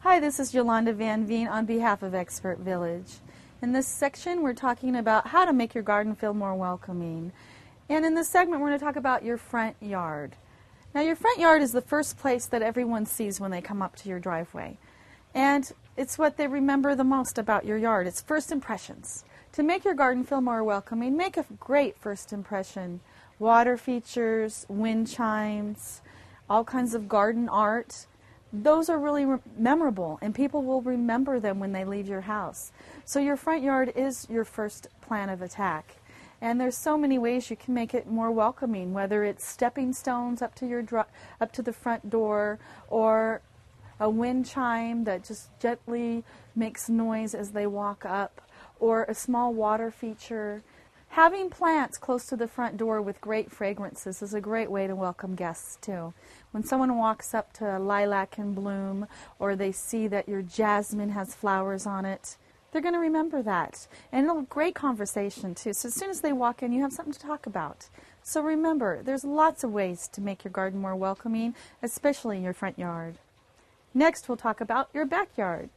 Hi, this is Yolanda Van Veen on behalf of Expert Village. In this section, we're talking about how to make your garden feel more welcoming. And in this segment, we're going to talk about your front yard. Now, your front yard is the first place that everyone sees when they come up to your driveway. And it's what they remember the most about your yard. It's first impressions. To make your garden feel more welcoming, make a great first impression. Water features, wind chimes, all kinds of garden art. Those are really memorable, and people will remember them when they leave your house. So your front yard is your first plan of attack. And there's so many ways you can make it more welcoming, whether it's stepping stones up to the front door, or a wind chime that just gently makes noise as they walk up, or a small water feature. Having plants close to the front door with great fragrances is a great way to welcome guests too. When someone walks up to a lilac in bloom, or they see that your jasmine has flowers on it, they're going to remember that. And it'll be a great conversation too. So as soon as they walk in, you have something to talk about. So remember, there's lots of ways to make your garden more welcoming, especially in your front yard. Next, we'll talk about your backyard.